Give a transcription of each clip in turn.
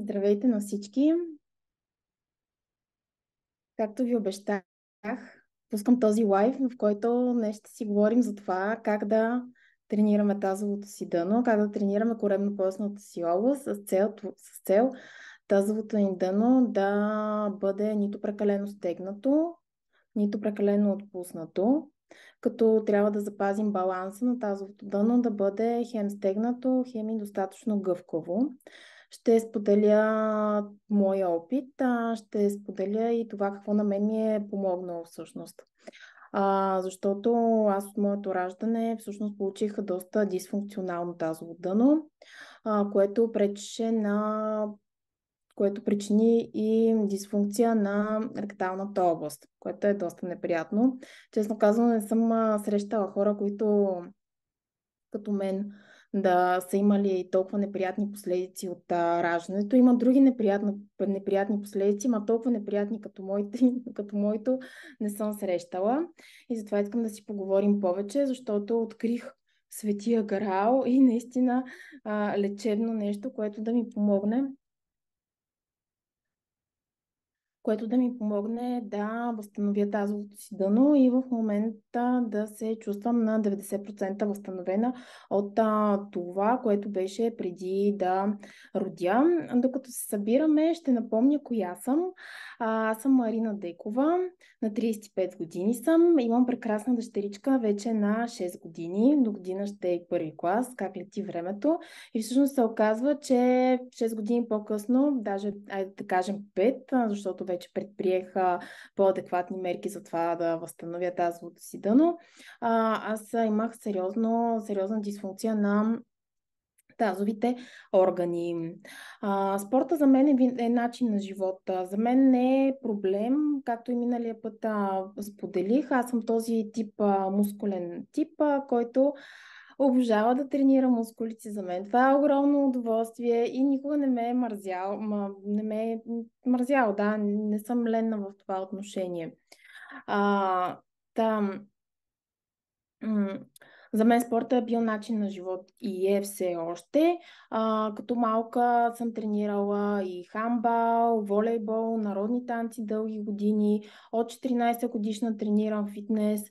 Здравейте на всички! Както ви обещах, пускам този лайв, в който днес ще си говорим за това как да тренираме тазовото си дъно, как да тренираме коремно-поясната си област с цел тазовото ни дъно да бъде нито прекалено стегнато, нито прекалено отпуснато, като трябва да запазим баланса на тазовото дъно да бъде хем стегнато, хем и достатъчно гъвкаво. Ще споделя моя опит, ще споделя и това какво на мен ми е помогнало всъщност. Защото аз от моето раждане всъщност получих доста дисфункционално тазово дъно, което пречеше на което причини и дисфункция на ректалната област, което е доста неприятно. Честно казано, не съм срещала хора, които като мен да са имали толкова неприятни последици от раждането. Има други неприятни последици, но толкова неприятни като моето не съм срещала. И затова искам да си поговорим повече, защото открих Светия Граал и наистина лечебно нещо, което да ми помогне да възстановя тазовото си дъно и в момента да се чувствам на 90% възстановена от това, което беше преди да родя. Докато се събираме, ще напомня коя съм. Аз съм Марина Декова, на 35 години съм. Имам прекрасна дъщеричка вече на 6 години. До година ще е първи клас, как лети времето. И всъщност се оказва, че 6 години по-късно, даже, айде да кажем 5, защото вече предприех по-адекватни мерки за това да възстановя тазовото си дъно, аз имах сериозна дисфункция на тазовите органи. Спорта за мен е начин на живота. За мен не е проблем, както и миналия път споделих. Аз съм този тип мускулен тип, който обожава да тренира мускулици. За мен това е огромно удоволствие и никога не ме е мързял. Не ме е мързял, да, не съм ленна в това отношение. А, там, за мен спорта е бил начин на живот и е все още. Като малка съм тренирала и хамбал, волейбол, народни танци дълги години. От 14 годишна тренирам фитнес.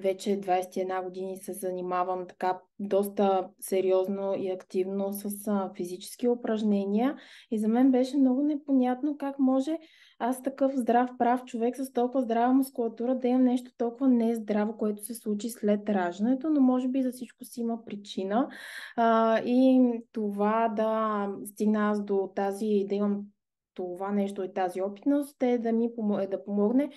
Вече 21 години се занимавам така доста сериозно и активно с физически упражнения. И за мен беше много непонятно как може аз такъв здрав, прав човек с толкова здрава мускулатура да имам нещо толкова нездраво, което се случи след раждането, но може би за всичко си има причина. И това да стигна аз до тази, да имам това нещо и тази опитност да помогне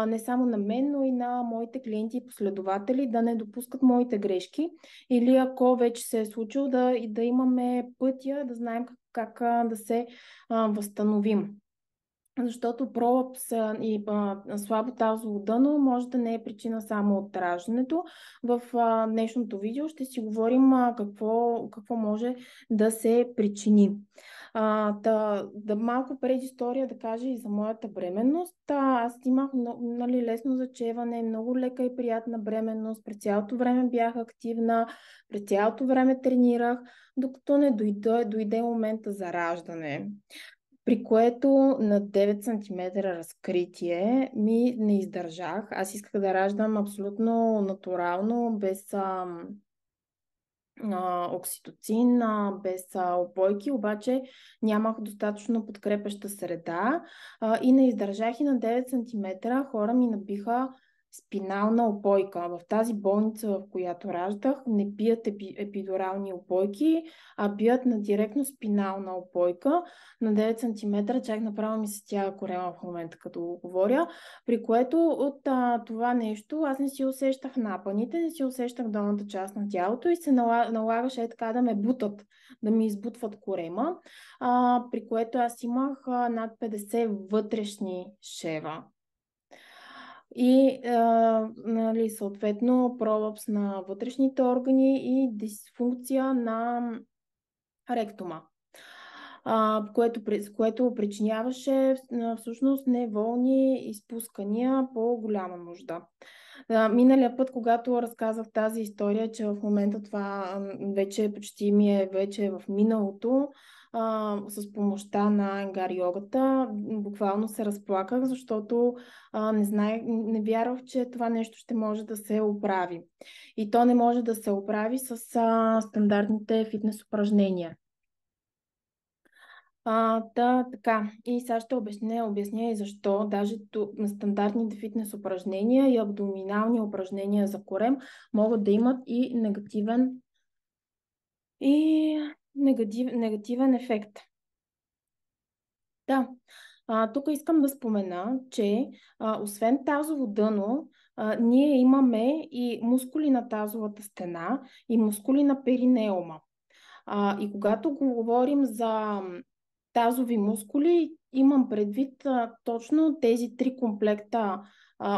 не само на мен, но и на моите клиенти и последователи да не допускат моите грешки или ако вече се е случило да имаме пътя, да знаем как да се възстановим. Защото пролапс и слабо тазово дъно може да не е причина само от раждането. В днешното видео ще си говорим какво може да се причини. Да малко предистория да кажа и за моята бременност. Аз имах нали, лесно зачеване, много лека и приятна бременност. През цялото време бях активна, през цялото време тренирах, докато не дойде момента за раждане, при което на 9 см разкритие ми не издържах. Аз исках да раждам абсолютно натурално, без окситоцин, без опойки, обаче нямах достатъчно подкрепеща среда и не издържах и на 9 см. Хора ми набиха спинална опойка. В тази болница, в която раждах, не бият епидурални опойки, а бият на директно спинална опойка на 9 см. Чак направо ми се тя корема в момента, като го говоря, при което от това нещо аз не си усещах напъните, не си усещах долната част на тялото и се налагаше така да ме бутат, да ми избутват корема, при което аз имах над 50 вътрешни шева. И нали, съответно пролапс на вътрешните органи и дисфункция на ректума, което причиняваше всъщност неволни изпускания по голяма нужда. Миналия път, когато разказах тази история, че в момента това вече почти ми е вече в миналото, с помощта на енгар йогата. Буквално се разплаках, защото не вярвах, че това нещо ще може да се оправи. И то не може да се оправи с стандартните фитнес упражнения. Така. И сега ще обясня и защо даже на стандартните фитнес упражнения и абдоминални упражнения за корем могат да имат и негативен ефект. Да, тук искам да спомена, че освен тазово дъно, ние имаме и мускули на тазовата стена и мускули на перинеума. И когато говорим за тазови мускули, имам предвид точно тези три комплекта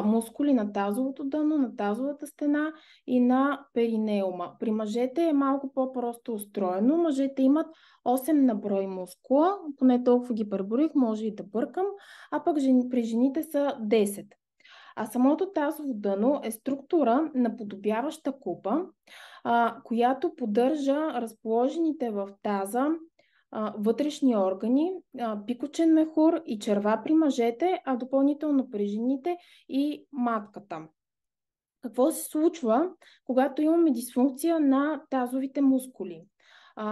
мускули на тазовото дъно, на тазовата стена и на перинеума. При мъжете е малко по-просто устроено. Мъжете имат 8 на брой мускула, поне толкова ги преброих, може и да бъркам, а пък при жените са 10. А самото тазово дъно е структура наподобяваща купа, която поддържа разположените в таза вътрешни органи, пикочен мехур и черва при мъжете, а допълнително при жените и матката. Какво се случва, когато имаме дисфункция на тазовите мускули?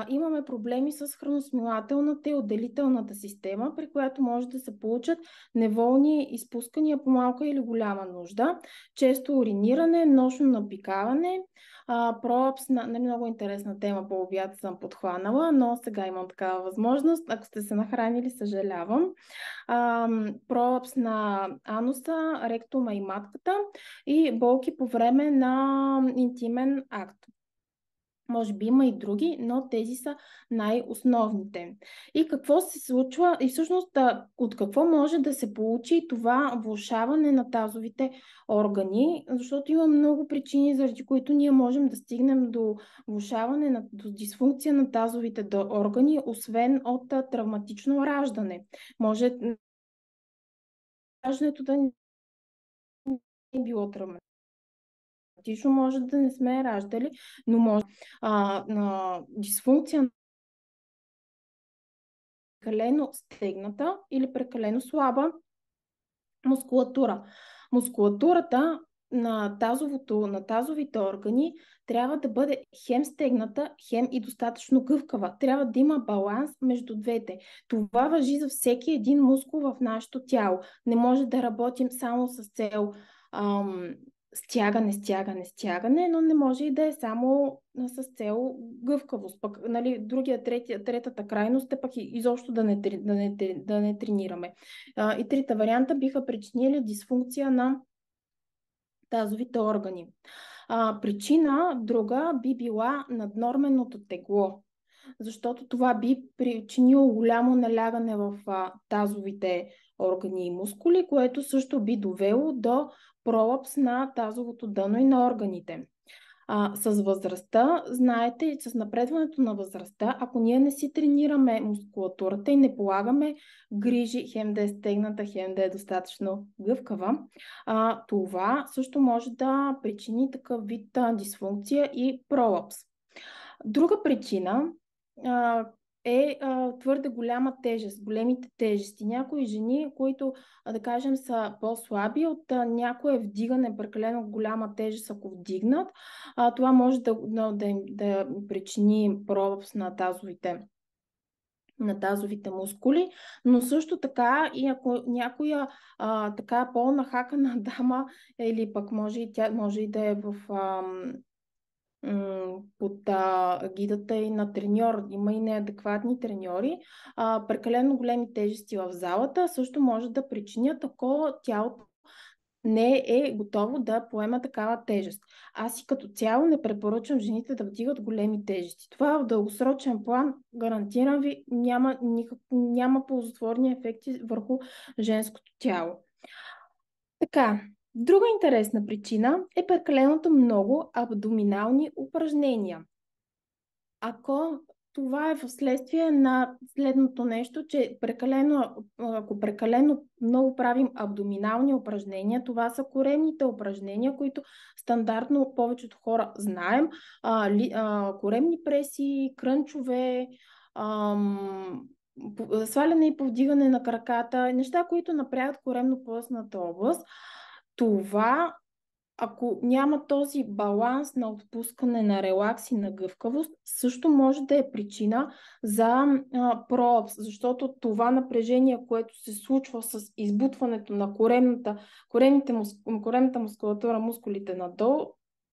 Имаме проблеми с храносмилателната и отделителната система, при която може да се получат неволни изпускания по малка или голяма нужда, често уриниране, нощно напикаване, пролапс много интересна тема по обяд съм подхванала, но сега имам такава възможност. Ако сте се нахранили, съжалявам. Пролапс на ануса, ректума и матката и болки по време на интимен акт. Може би има и други, но тези са най-основните. И какво се случва? И всъщност от какво може да се получи това влошаване на тазовите органи? Защото има много причини, заради които ние можем да стигнем до влошаване, до дисфункция на тазовите органи, освен от травматично раждане. Може раждането да не е било травматично. Може да не сме раждали, но може на дисфункция прекалено стегната или прекалено слаба мускулатура. Мускулатурата на тазовите органи трябва да бъде хем стегната, хем и достатъчно гъвкава. Трябва да има баланс между двете. Това важи за всеки един мускул в нашето тяло. Не може да работим само с цел стягане, но не може и да е само с цел гъвкавост. Пък, нали, третата крайност е пък изобщо да не тренираме. И трите варианта биха причинили дисфункция на тазовите органи. Причина друга би била наднорменото тегло, защото това би причинило голямо налягане в тазовите органи и мускули, което също би довело до пролапс на тазовото дъно и на органите. С възрастта, знаете, с напредването на възрастта, ако ние не си тренираме мускулатурата и не полагаме грижи, хем да е стегната, хем да е достатъчно гъвкава, това също може да причини такъв вид дисфункция и пролапс. Друга причина е твърде голяма тежест, големите тежести. Някои жени, които, да кажем, са по-слаби от някое вдигане, прекалено голяма тежест, ако вдигнат, това може да причини пролапс на тазовите мускули, но също така и ако някоя така по-нахакана дама или пък може и да е в под гидата и на треньор. Има и неадекватни треньори. Прекалено големи тежести в залата също може да причинят, ако тялото не е готово да поема такава тежест. Аз и като цяло не препоръчвам жените да вдигат големи тежести. Това в дългосрочен план, гарантирам ви, няма ползотворни ефекти върху женското тяло. Така, друга интересна причина е прекаленото много абдоминални упражнения. Ако това е вследствие на следното нещо, че ако прекалено много правим абдоминални упражнения, това са коремните упражнения, които стандартно повечето хора знаем. Коремни преси, крънчове, сваляне и повдигане на краката, неща, които напрягат коремно-поясната област. Това, ако няма този баланс на отпускане на релакс и на гъвкавост, също може да е причина за проапс, защото това напрежение, което се случва с избутването на коремната мускулатура, мускулите надолу,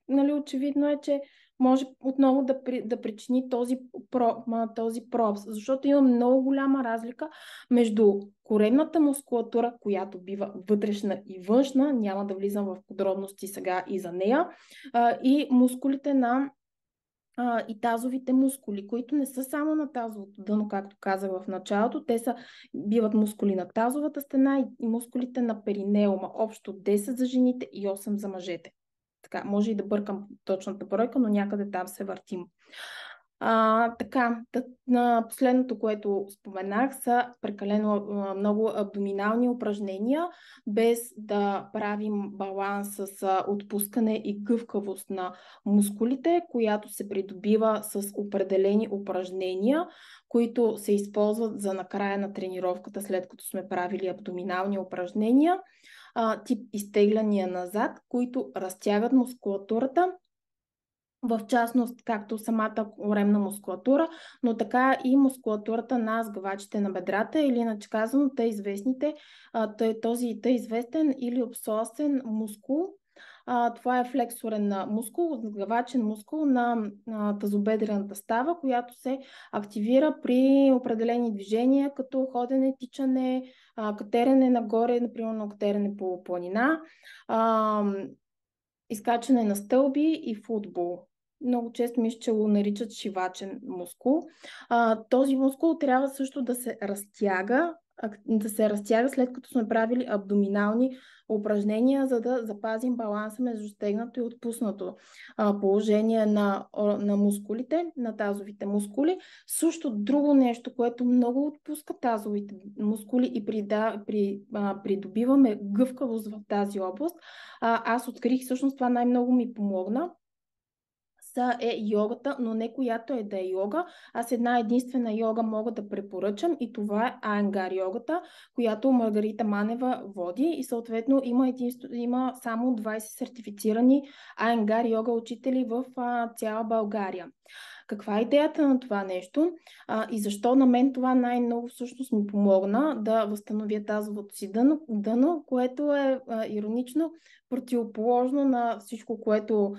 нали, очевидно е, че може отново да причини този проапс, защото има много голяма разлика между коремната мускулатура, която бива вътрешна и външна, няма да влизам в подробности сега и за нея, и мускулите и тазовите мускули, които не са само на тазовото дъно, както казах в началото, биват мускули на тазовата стена и мускулите на перинеума, общо 10 за жените и 8 за мъжете. Така, може и да бъркам точната бройка, но някъде там се въртим. Така, на последното, което споменах, са прекалено много абдоминални упражнения, без да правим баланс с отпускане и гъвкавост на мускулите, която се придобива с определени упражнения, които се използват за накрая на тренировката, след като сме правили абдоминални упражнения, тип изтегляния назад, които разтягат мускулатурата, в частност както самата коремна мускулатура, но така и мускулатурата на сгъвачите на бедрата, или иначе казано този известен или обсосен мускул. Това е флексорен мускул, сгъвачен мускул на тазобедрената става, която се активира при определени движения, като ходене, тичане, катерене нагоре, например катерене по планина, изкачане на стълби и футбол. Много често мисля, че го наричат шивачен мускул. Този мускул трябва също да се разтяга, след като сме правили абдоминални упражнения, за да запазим баланса между стегнато и отпуснато положение на мускулите, на тазовите мускули. Също друго нещо, което много отпуска тазовите мускули и придобиваме гъвкавост в тази област. Аз открих, всъщност това най-много ми помогна, е йогата, но не която е да е йога. Аз една единствена йога мога да препоръчам и това е Айенгар йогата, която Маргарита Манева води, и съответно има само 20 сертифицирани Айенгар йога учители в цяла България. Каква е идеята на това нещо и защо на мен това най-много всъщност ми помогна да възстановя тазовото си дъно, което е иронично противоположно на всичко, което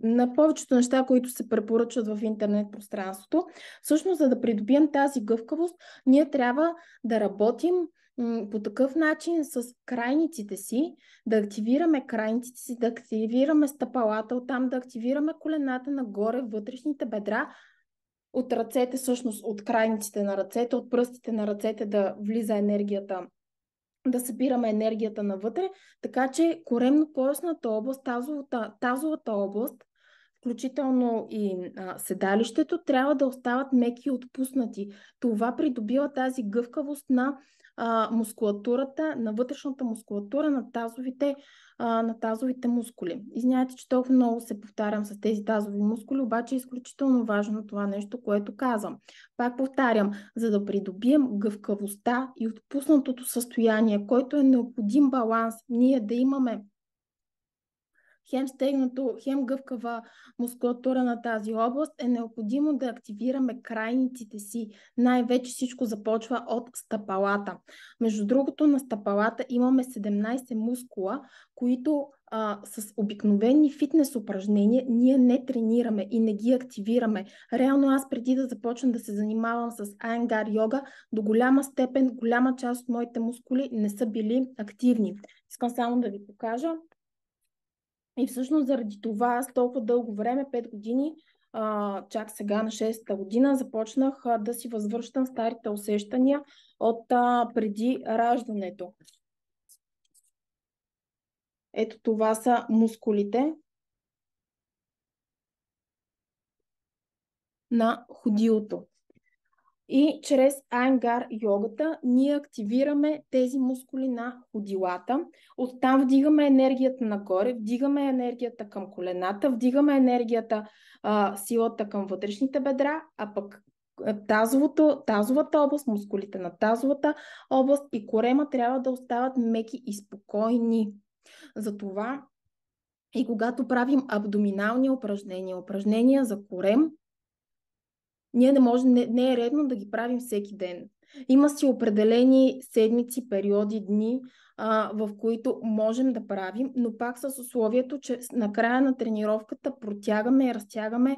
на повечето неща, които се препоръчват в интернет пространството. Всъщност, за да придобием тази гъвкавост, ние трябва да работим по такъв начин с крайниците си, да активираме крайниците си, да активираме стъпалата, оттам да активираме колената нагоре, вътрешните бедра, от ръцете, всъщност от крайниците на ръцете, от пръстите на ръцете да влиза енергията, да събираме енергията навътре, така че коремно-поясната област, тазовата област, включително и седалището, трябва да остават меки и отпуснати. Това придобива тази гъвкавост на мускулатурата, на вътрешната мускулатура на тазовите мускули. Извинявайте, че толкова много се повтарям с тези тазови мускули, обаче е изключително важно това нещо, което казвам. Пак повтарям, за да придобием гъвкавостта и отпуснатото състояние, който е необходим баланс, ние да имаме хем стегнато, хем гъвкава мускулатура на тази област, е необходимо да активираме крайниците си. Най-вече всичко започва от стъпалата. Между другото, на стъпалата имаме 17 мускула, които с обикновени фитнес упражнения ние не тренираме и не ги активираме. Реално аз преди да започна да се занимавам с Айенгар йога, до голяма степен, голяма част от моите мускули не са били активни. Искам само да ви покажа. И всъщност заради това аз толкова дълго време, 5 години, чак сега на 6-та година, започнах да си възвръщам старите усещания от преди раждането. Ето това са мускулите на ходилото. И чрез Айнгар йогата ние активираме тези мускули на ходилата. Оттам вдигаме енергията нагоре, вдигаме енергията към колената, вдигаме енергията, силата към вътрешните бедра, а пък тазовата област, мускулите на тазовата област и корема трябва да остават меки и спокойни. Затова и когато правим абдоминални упражнения за корем, ние не е редно да ги правим всеки ден. Има си определени седмици, периоди, дни, в които можем да правим, но пак с условието, че на края на тренировката протягаме и разтягаме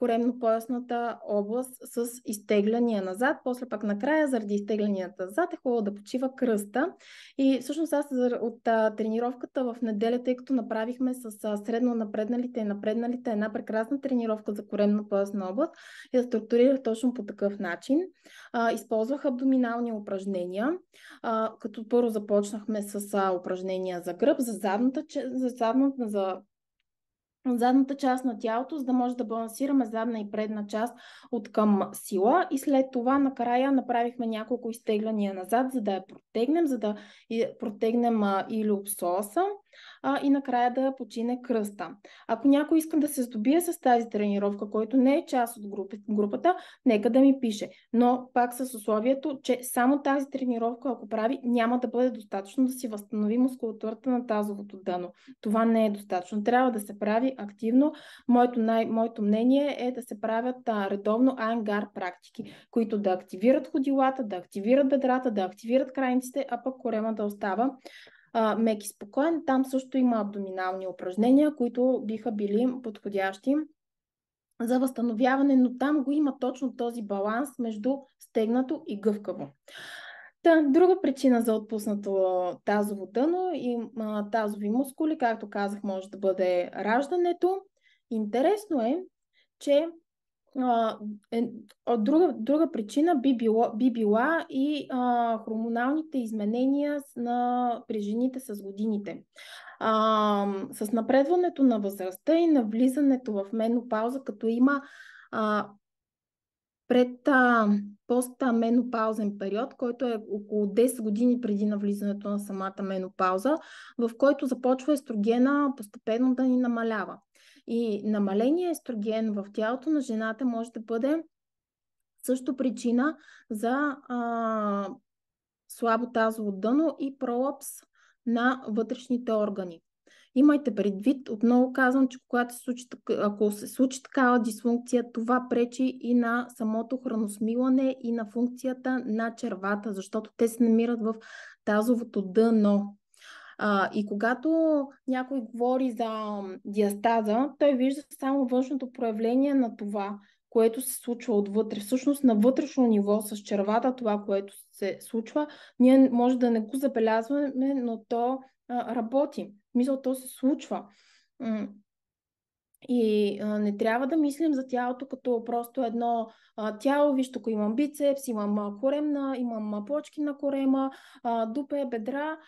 коремно-поясната област с изтегляния назад. После пак накрая, заради изтеглянията назад, е хубаво да почива кръста. И всъщност аз от тренировката в неделя, тъй като направихме с средно напредналите и напредналите една прекрасна тренировка за коремно-поясна област, я структурирах точно по такъв начин. Използвах абдоминални упражнения, като първо започнахме с упражнения за гръб, за задната част на тялото, за да може да балансираме задна и предна част от към сила, и след това накрая направихме няколко изтегляния назад, за да я протегнем, за да протегнем илиопсоаса, и накрая да почине кръста. Ако някой иска да се здобие с тази тренировка, който не е част от групата, нека да ми пише. Но пак с условието, че само тази тренировка, ако прави, няма да бъде достатъчно да си възстанови мускулатурата на тазовото дъно. Това не е достатъчно. Трябва да се прави активно. Моето мнение е да се правят редовно айнгар практики, които да активират ходилата, да активират бедрата, да активират крайниците, а пък корема да остава мек и спокоен. Там също има абдоминални упражнения, които биха били подходящи за възстановяване, но там го има точно този баланс между стегнато и гъвкаво. Друга причина за отпуснато тазово дъно и тазови мускули, както казах, може да бъде раждането. Интересно е, че друга причина би била и хормоналните изменения при жените с годините. С напредването на възрастта и на влизането в менопауза, като има пред постменопаузен период, който е около 10 години преди навлизането на самата менопауза, в който започва естрогена постепенно да ни намалява. И намаления естроген в тялото на жената може да бъде също причина за слабо тазово дъно и пролапс на вътрешните органи. Имайте предвид, отново казвам, че ако се случи такава дисфункция, това пречи и на самото храносмилане и на функцията на червата, защото те се намират в тазовото дъно. И когато някой говори за диастаза, той вижда само външното проявление на това, което се случва отвътре. Всъщност на вътрешно ниво с червата, това, което се случва, ние може да не го забелязваме, но то работи. Мисля, то се случва. И не трябва да мислим за тялото като просто едно тяло. Виж, тук имам бицепс, имам коремна, имам плочки на корема, дупе, бедра.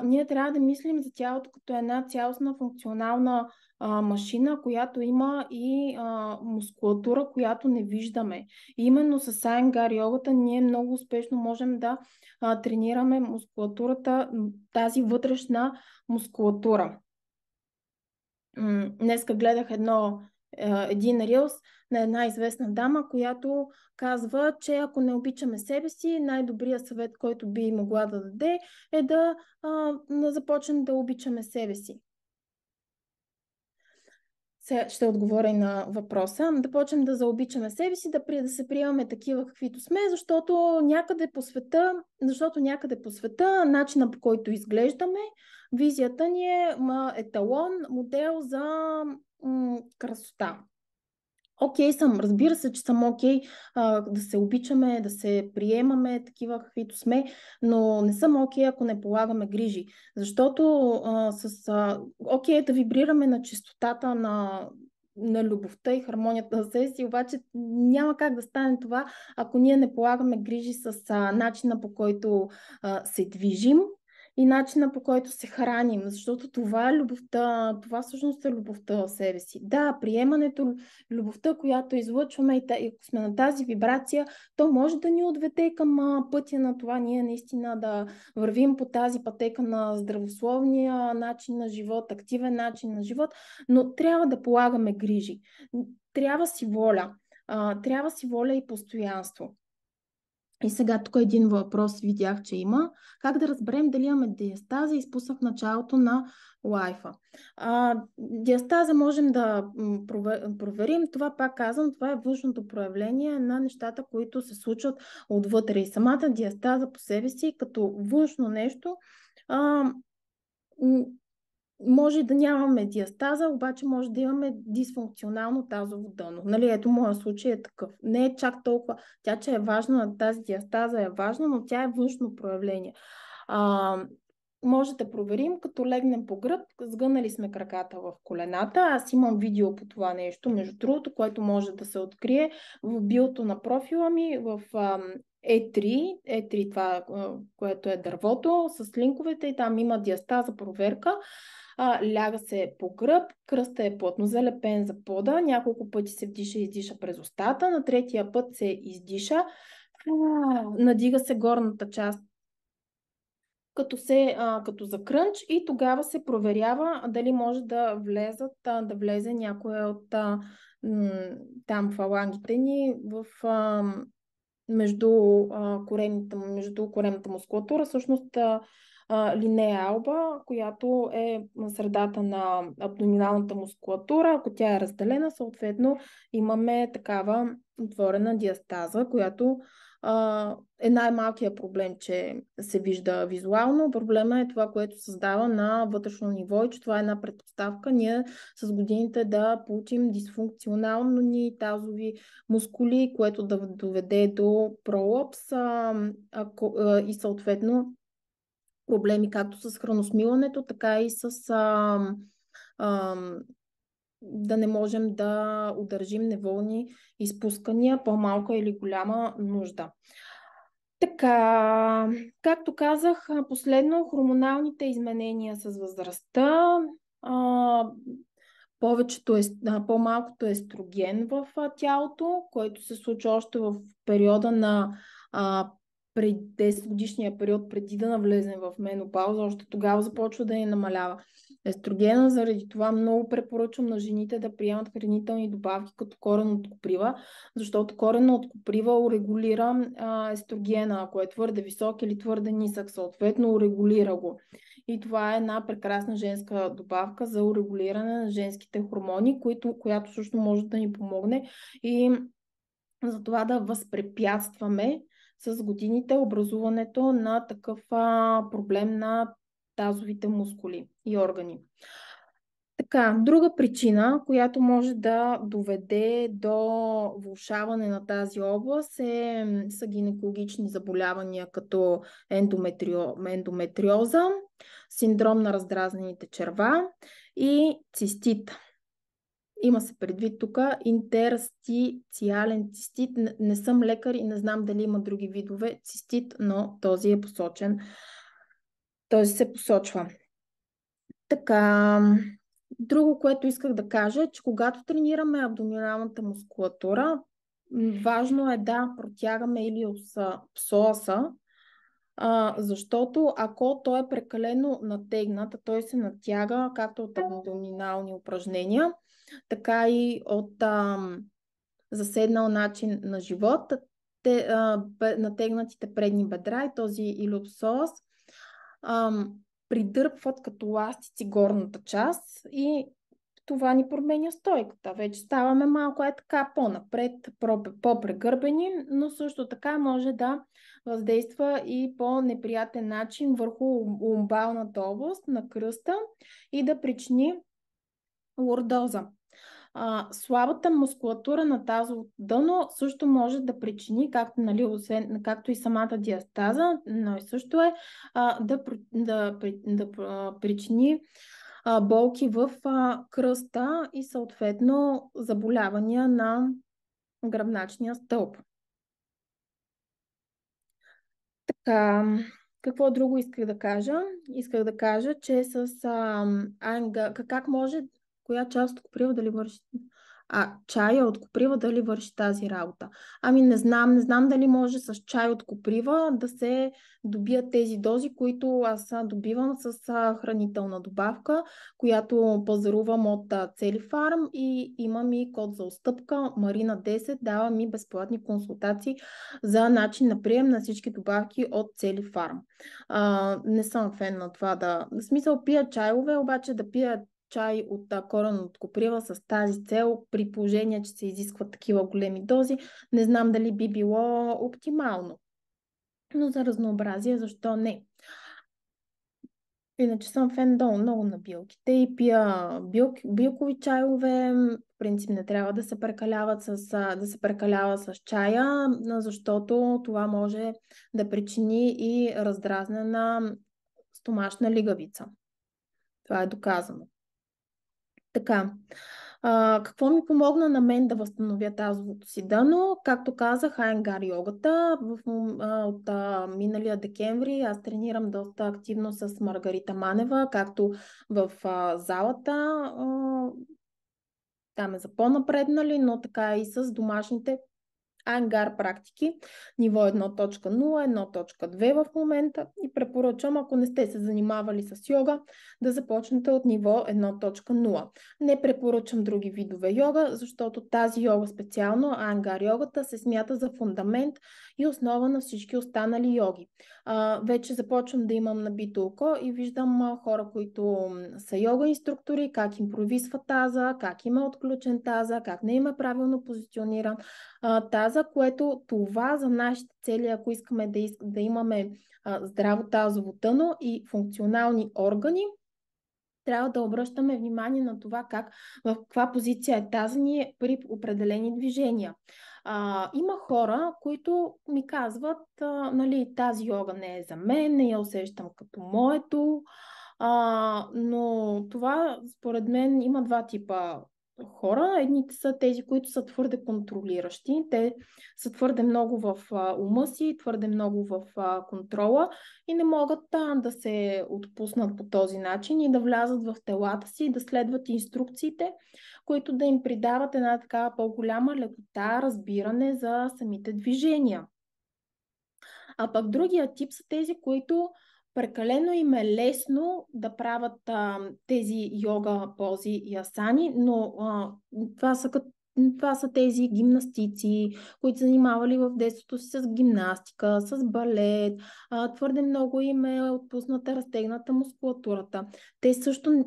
Ние трябва да мислим за тялото като една цялостна функционална машина, която има и мускулатура, която не виждаме. И именно с Айнгар йогата ние много успешно можем да тренираме мускулатурата, тази вътрешна мускулатура. Днеска гледах един рилс на една известна дама, която казва, че ако не обичаме себе си, най-добрият съвет, който би могла да даде, е да започнем да обичаме себе си. Сега ще отговоря и на въпроса. Да почнем да заобичаме себе си, да се приемаме такива каквито сме, защото някъде по света начина, по който изглеждаме, визията ни е еталон, модел за красота. Окей съм, разбира се, че съм окей да се обичаме, да се приемаме такива каквито сме, но не съм окей, ако не полагаме грижи. Защото окей да вибрираме на чистотата на любовта и хармонията на себе си, обаче няма как да стане това, ако ние не полагаме грижи с начина, по който се движим и начина, по който се храним, защото това е любовта, това всъщност е любовта в себе си. Да, приемането, любовта, която излъчваме и ако сме на тази вибрация, то може да ни отведе към пътя на това ние наистина да вървим по тази пътека на здравословния начин на живот, активен начин на живот, но трябва да полагаме грижи. Трябва си воля. Трябва си воля и постоянство. И сега тук един въпрос видях, че има. Как да разберем дали имаме диастаза? Изпуснах началото на лайфа. Диастаза можем да проверим. Това пак казвам, това е външното проявление на нещата, които се случват отвътре. И самата диастаза по себе си, като външно нещо, може да нямаме диастаза, обаче може да имаме дисфункционално тазово дъно. Нали, ето моят случай е такъв. Не е чак толкова, тя че е важна, тази диастаза е важна, но тя е външно проявление. Може да проверим, като легнем по гръб, сгънали сме краката в колената. Аз имам видео по това нещо, между другото, което може да се открие в биото на профила ми, в E3, това, което е дървото, с линковете и там има диастаза проверка. Ляга се по гръб, кръста е плътно залепен за пода, няколко пъти се вдиша и издиша през устата, на третия път се издиша, надига се горната част като за крънч и тогава се проверява дали може да влезе някоя от там фалангите ни между коремната мускулатура, всъщност линея алба, която е на средата на абдоминалната мускулатура. Ако тя е разделена, съответно имаме такава отворена диастаза, която е най-малкият проблем, че се вижда визуално. Проблема е това, което създава на вътрешно ниво и че това е една предпоставка ние с годините да получим дисфункционални тазови мускули, което да доведе до пролапс и съответно проблеми както с храносмилането, така и с да не можем да удържим неволни изпускания, по-малка или голяма нужда. Така, както казах, последно хормоналните изменения с възрастта, по-малкото естроген в тялото, който се случва още в периода на пред 10 годишния период, преди да навлезем в менопауза, още тогава започва да ни намалява естрогена. Заради това много препоръчвам на жените да приемат хранителни добавки като корен от коприва, защото корен от коприва урегулира естрогена, ако е твърде висок или твърде нисък, съответно урегулира го. И това е една прекрасна женска добавка за урегулиране на женските хормони, която също може да ни помогне и за това да възпрепятстваме с годините образуването на такъв проблем на тазовите мускули и органи. Така, друга причина, която може да доведе до влошаване на тази област са гинекологични заболявания като ендометриоза, синдром на раздразнените черва и цистит. Има се предвид тук интерстициален цистит. Не съм лекар и не знам дали има други видове цистит, но този е посочен. Този се посочва. Така, друго, което исках да кажа, е, че когато тренираме абдоминалната мускулатура, важно е да протягаме псоаса, защото ако той е прекалено натегнат, той се натяга както от абдоминални упражнения, така и от заседнал начин на живот, натегнатите предни бедра и този илиопсоас придърпват като ластици горната част и това ни променя стойката. Вече ставаме малко така по-напред, по-прегърбени, но също така може да въздейства и по неприятен начин върху ломбалната област на кръста и да причини лордоза. Слабата мускулатура на тазовото дъно също може да причини, както и самата диастаза, но и също е да причини болки в кръста и съответно заболявания на гръбначния стълб. Така, Какво друго исках да кажа? Исках да кажа, че с как може, коя част от коприва дали върши, чая от коприва дали върши тази работа. Ами не знам дали може с чай от коприва да се добият тези дози, които аз добивам с хранителна добавка, която пазарувам от Цели Фарм и имам и код за отстъпка. Марина 10 дава ми безплатни консултации за начин на прием на всички добавки от Цели Фарм. Не съм фен на това в смисъл пия чайове, обаче да пия чай от корен от коприва с тази цел, при положение, че се изискват такива големи дози, не знам дали би било оптимално. Но за разнообразие, защо не? Иначе съм фен много на билките и пия билкови чайове. В принцип не трябва да се прекалява с чая, защото това може да причини и раздразнена стомашна лигавица. Това е доказано. Така, какво ми помогна на мен да възстановя тазовото си дъно? Както казах, Айенгар йогата. От миналия декември аз тренирам доста активно с Маргарита Манева, както в залата. Там е за по-напреднали, но така и с домашните Айенгар практики, ниво 1.0, 1.2 в момента и препоръчвам, ако не сте се занимавали с йога, да започнете от ниво 1.0. Не препоръчвам други видове йога, защото тази йога специално, Айенгар йогата, се смята за фундамент и основа на всички останали йоги. Вече започвам да имам набито око и виждам хора, които са йога инструктори, как им провисва таза, как има отключен таза, как не има правилно позициониран таза, което това за нашите цели, ако искаме да имаме здраво тазово тъно и функционални органи, трябва да обръщаме внимание на това в каква позиция е таза ни при определени движения. Има хора, които ми казват, нали, тази йога не е за мен, не я усещам като моето, но това според мен има два типа хора. Едните са тези, които са твърде контролиращи. Те са твърде много в ума си, твърде много в контрола и не могат да се отпуснат по този начин и да влязат в телата си и да следват инструкциите, които да им придават една такава по-голяма лекота, разбиране за самите движения. А пък другия тип са тези, които прекалено им е лесно да правят тези йога пози и асани, но това са тези гимнастици, които занимавали в детството си с гимнастика, с балет. Твърде много им е отпусната, разтегната мускулатурата.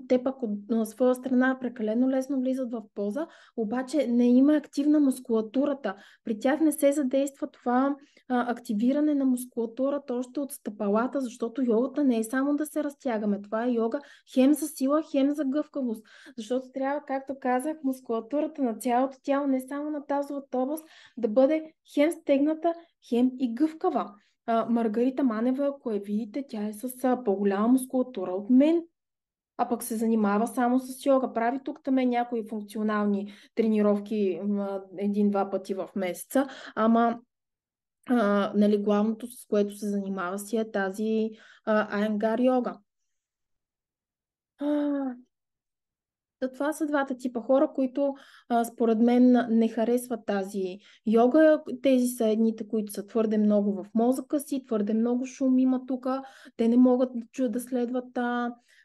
Те пък от своя страна прекалено лесно влизат в поза, обаче не има активна мускулатурата. При тях не се задейства това активиране на мускулатурата още от стъпалата, защото йогата не е само да се разтягаме. Това е йога хем за сила, хем за гъвкавост. Защото трябва, както казах, мускулатурата на цялото тяло, не само на тазовата област, да бъде хем стегната, хем и гъвкава. Маргарита Манева, ако я видите, тя е с по-голяма мускулатура от мен, а пък се занимава само с йога. Прави тук там някои функционални тренировки един-два пъти в месеца, ама нали, главното, с което се занимава си е тази Айенгар йога. Това са двата типа хора, които според мен не харесват тази йога. Тези са едните, които са твърде много в мозъка си, твърде много шум има тук. Те не могат да следват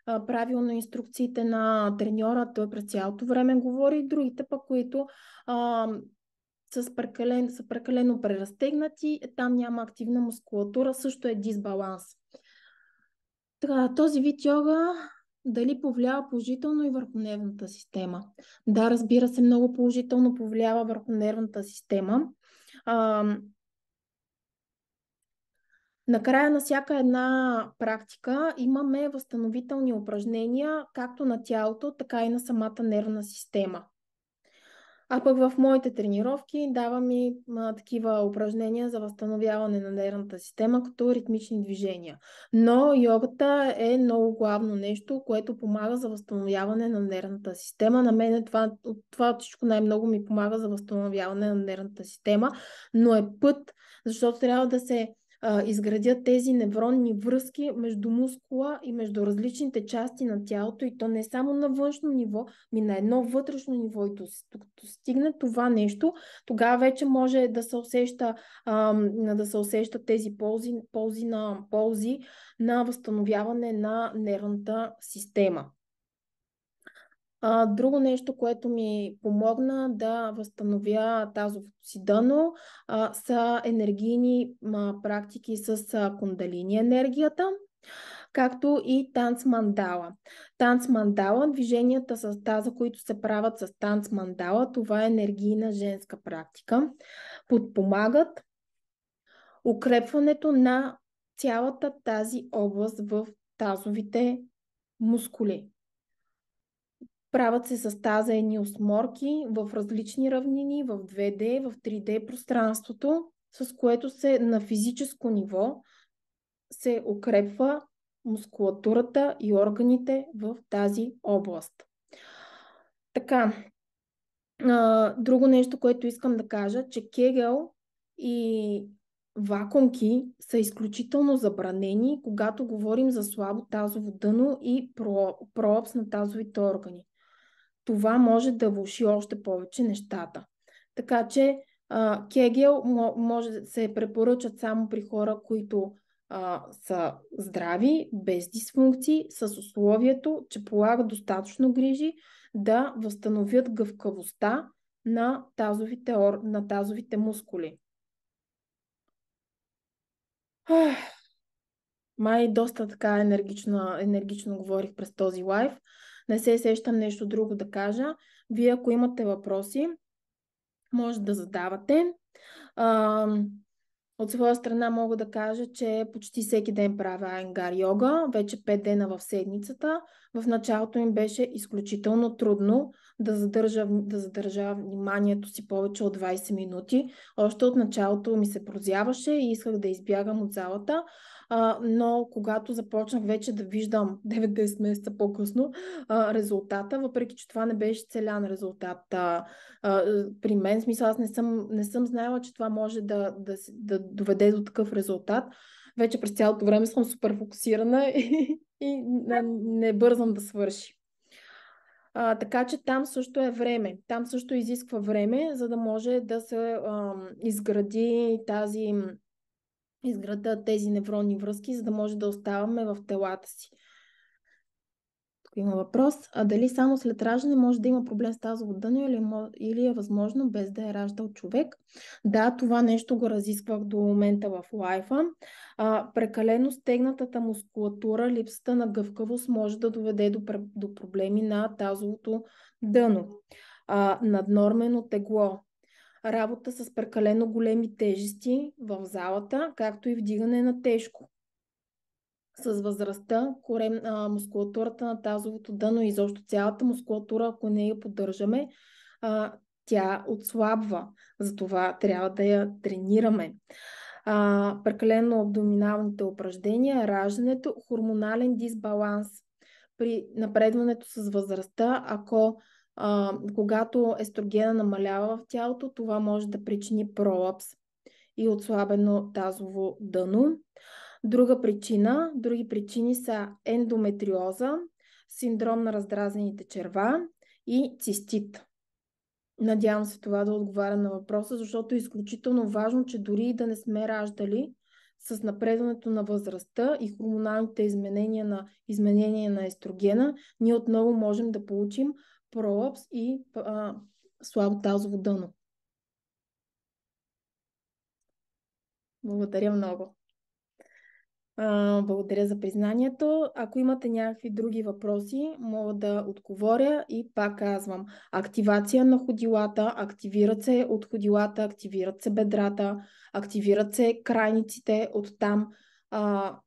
правилно инструкциите на треньора. Той през цялото време говори. И другите пък, които са прекалено преразтегнати, там няма активна мускулатура, също е дисбаланс. Този вид йога дали повлиява положително и върху нервната система? Да, разбира се, много положително повлиява върху нервната система. Накрая на всяка една практика имаме възстановителни упражнения, както на тялото, така и на самата нервна система. А пък в моите тренировки давам и такива упражнения за възстановяване на нервната система, като ритмични движения. Но йогата е много главно нещо, което помага за възстановяване на нервната система. На мен това всичко най-много ми помага за възстановяване на нервната система, но е път, защото трябва да се изградят тези невронни връзки между мускула и между различните части на тялото, и то не само на външно ниво, ми на едно вътрешно ниво. И докато стигне това нещо, тогава вече може да се усещат тези ползи на възстановяване на нервната система. Друго нещо, което ми помогна да възстановя тазовото си дъно, са енергийни практики с кундалини енергията, както и танц мандала. Танц мандала, движенията с таза, които се правят с танц мандала, това е енергийна женска практика. Подпомагат укрепването на цялата тази област в тазовите мускули. Правят се с таза едни осморки в различни равнини, в 2D, в 3D пространството, с което се на физическо ниво се укрепва мускулатурата и органите в тази област. Така, друго нещо, което искам да кажа, че кегел и вакуумки са изключително забранени, когато говорим за слабо тазово дъно и пролапс на тазовите органи. Това може да влоши още повече нещата. Така че кегел може да се препоръчат само при хора, които са здрави, без дисфункции, с условието, че полагат достатъчно грижи да възстановят гъвкавостта на тазовите мускули. Май доста така енергично говорих през този лайв. Не се сещам нещо друго да кажа. Вие, ако имате въпроси, може да задавате. От своя страна мога да кажа, че почти всеки ден правя Айенгар йога, вече 5 дена в седмицата. В началото им беше изключително трудно да задържа вниманието си повече от 20 минути. Още от началото ми се прозяваше и исках да избягам от залата, но когато започнах вече да виждам 9-10 месеца по-късно резултата, въпреки че това не беше целян резултат при мен, смисъл аз не съм знаела, че това може да доведе до такъв резултат. Вече през цялото време съм супер фокусирана и не бързам да свърши. Така че там също е време. Там също изисква време, за да може да се изградат тези невронни връзки, за да може да оставаме в телата си. Тук има въпрос. Дали само след раждане може да има проблем с тазово дъно или е възможно без да е раждал човек? Да, това нещо го разисквах до момента в лайфа. Прекалено стегнатата мускулатура, липсата на гъвкавост може да доведе до проблеми на тазовото дъно. Наднормено тегло. Работа с прекалено големи тежести в залата, както и вдигане на тежко. С възрастта, мускулатурата на тазовото дъно и изобщо цялата мускулатура, ако не я поддържаме, тя отслабва. Затова трябва да я тренираме. Прекалено абдоминалните упражнения, раждането, хормонален дисбаланс. При напредването с възрастта, когато естрогена намалява в тялото, това може да причини пролапс и отслабено тазово дъно. Други причини са ендометриоза, синдром на раздразнените черва и цистит. Надявам се това да отговаря на въпроса, защото е изключително важно, че дори и да не сме раждали, с напредването на възрастта и хормоналните изменения на естрогена, ние отново можем да получим пролапс и слабо тазово дъно. Благодаря много. Благодаря за признанието. Ако имате някакви други въпроси, мога да отговоря и пак казвам. Активация на ходилата, активират се от ходилата, активират се бедрата, активират се крайниците, оттам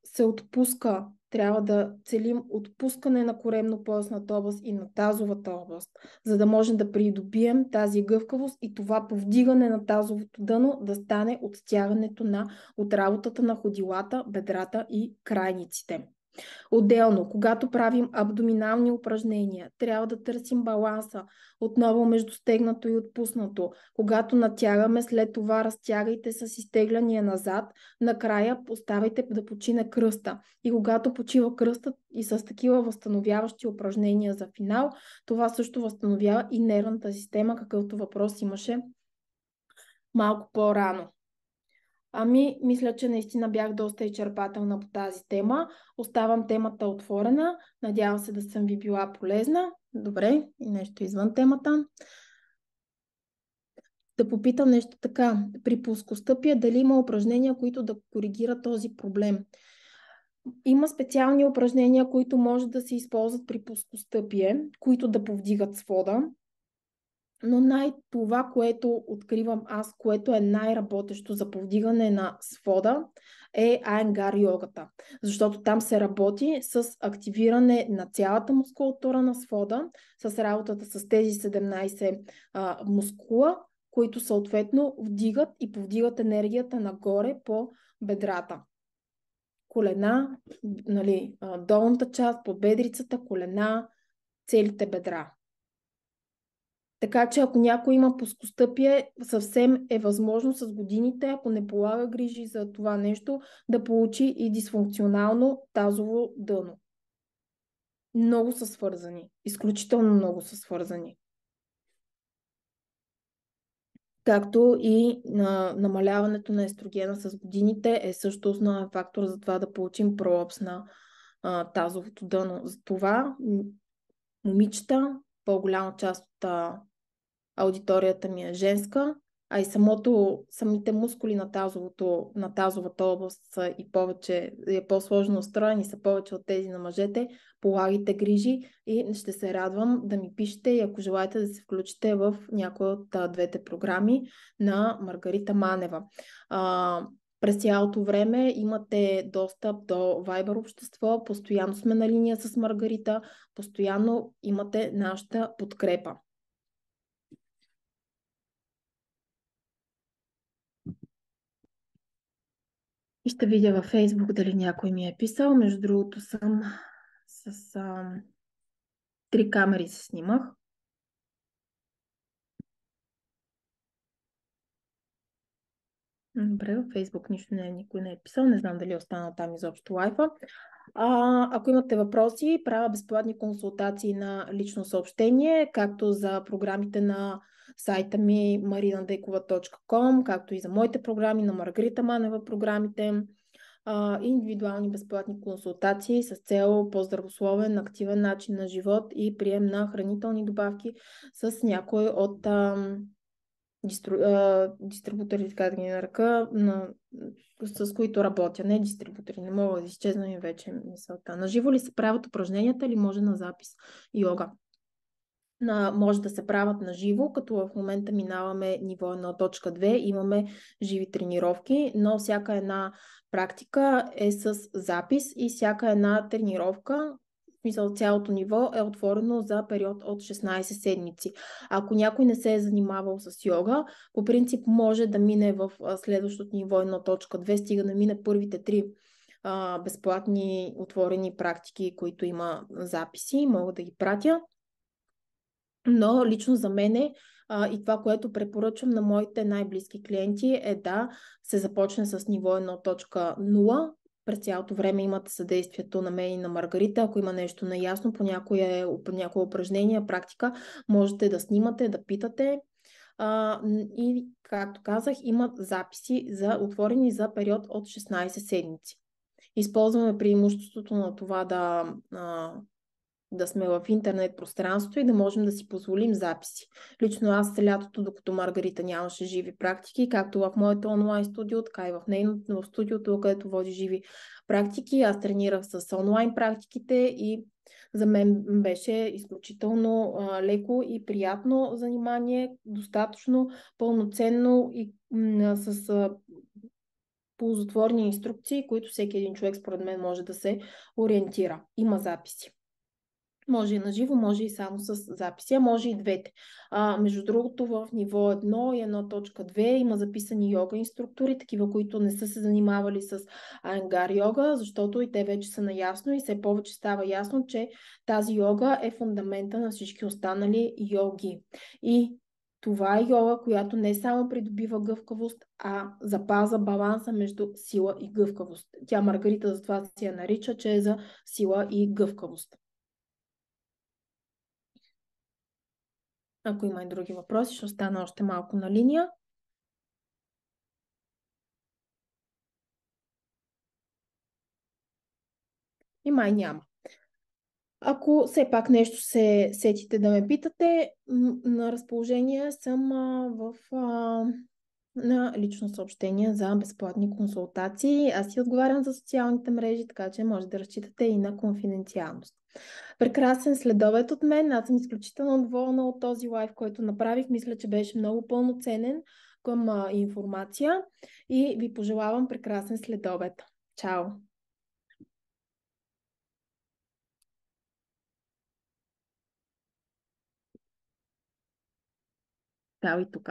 се отпуска. Трябва да целим отпускане на коремно-поясната област и на тазовата област, за да можем да придобием тази гъвкавост и това повдигане на тазовото дъно да стане от стягането от работата на ходилата, бедрата и крайниците. Отделно, когато правим абдоминални упражнения, трябва да търсим баланса отново между стегнато и отпуснато. Когато натягаме, след това разтягайте с изтегляния назад, накрая поставайте да почине кръста. И когато почива кръстът и с такива възстановяващи упражнения за финал, това също възстановява и нервната система, какъвто въпрос имаше малко по-рано. Ами, мисля, че наистина бях доста изчерпателна по тази тема. Оставам темата отворена. Надявам се да съм ви била полезна. Добре, и нещо извън темата. Да попитам нещо така. При плоскостъпие дали има упражнения, които да коригират този проблем? Има специални упражнения, които може да се използват при плоскостъпие, които да повдигат свода. Но това, което откривам аз, което е най-работещо за повдигане на свода, е Айенгар йогата. Защото там се работи с активиране на цялата мускулатура на свода, с работата с тези 17 мускула, които съответно вдигат и повдигат енергията нагоре по бедрата. Колена, нали, долната част, подбедрицата, колена, целите бедра. Така че ако някой има плоскостъпие, съвсем е възможно с годините, ако не полага грижи за това нещо, да получи и дисфункционално тазово дъно. Много са свързани. Изключително много са свързани. Както и намаляването на естрогена с годините е също основен фактор за това да получим пролапс на тазовото дъно. Затова момичета, по-голяма част от аудиторията ми е женска, а и самите мускули на тазовата област са и повече, е по-сложно устроени, са повече от тези на мъжете. Полагайте грижи и ще се радвам да ми пишете и ако желаете да се включите в някоя от двете програми на Маргарита Манева. През цялото време имате достъп до Viber общество, постоянно сме на линия с Маргарита, постоянно имате нашата подкрепа. И ще видя във Фейсбук дали някой ми е писал. Между другото съм с 3 камери се снимах. Добре, във Фейсбук нищо никой не е писал. Не знам дали е останал там изобщо лайфа. Ако имате въпроси, правя безплатни консултации на лично съобщение, както за програмите на сайта ми marinadekova.com, както и за моите програми, на Маргарита Манева програмите. Индивидуални безплатни консултации с цел по-здравословен, активен начин на живот и прием на хранителни добавки с някой от дистрибутори, така да ги нарека, с които работя. Не дистрибутори, не мога да изчезна и вече мисълта. Наживо ли се правят упражненията или може на запис? Йога. Може да се правят на живо, като в момента минаваме ниво 1.2, имаме живи тренировки, но всяка една практика е с запис и всяка една тренировка, в смисъл цялото ниво е отворено за период от 16 седмици. Ако някой не се е занимавал с йога, по принцип може да мине в следващото ниво 1.2, стига да мине първите 3 безплатни отворени практики, които има записи, мога да ги пратя. Но лично за мене и това, което препоръчвам на моите най-близки клиенти е да се започне с ниво 1.0. През цялото време имате съдействието на мен и на Маргарита. Ако има нещо неясно по някое упражнение, практика, можете да снимате, да питате. И, както казах, имат записи отворени за период от 16 седмици. Използваме преимуществото на това да сме в интернет пространството и да можем да си позволим записи. Лично аз лятото, докато Маргарита нямаше живи практики, както в моето онлайн студио, така и в студиото, където води живи практики, аз тренирах с онлайн практиките и за мен беше изключително леко и приятно занимание, достатъчно пълноценно и с ползотворни инструкции, които всеки един човек според мен може да се ориентира. Има записи. Може и на живо, може и само с записи, а може и двете. Между другото, в ниво 1 и 1.2 има записани йога инструктори, такива, които не са се занимавали с Айенгар йога, защото и те вече са наясно и все повече става ясно, че тази йога е фундамента на всички останали йоги. И това е йога, която не само придобива гъвкавост, а запаза баланса между сила и гъвкавост. Тя Маргарита затова си я нарича, че е за сила и гъвкавост. Ако има и други въпроси, ще остана още малко на линия. И май няма. Ако все пак нещо се сетите да ме питате, на разположение съм на лично съобщение за безплатни консултации. Аз си отговарям за социалните мрежи, така че може да разчитате и на конфиденциалност. Прекрасен следобед от мен. Аз съм изключително доволна от този лайв, който направих. Мисля, че беше много пълноценен към информация и ви пожелавам прекрасен следобед. Чао! Чао и тук.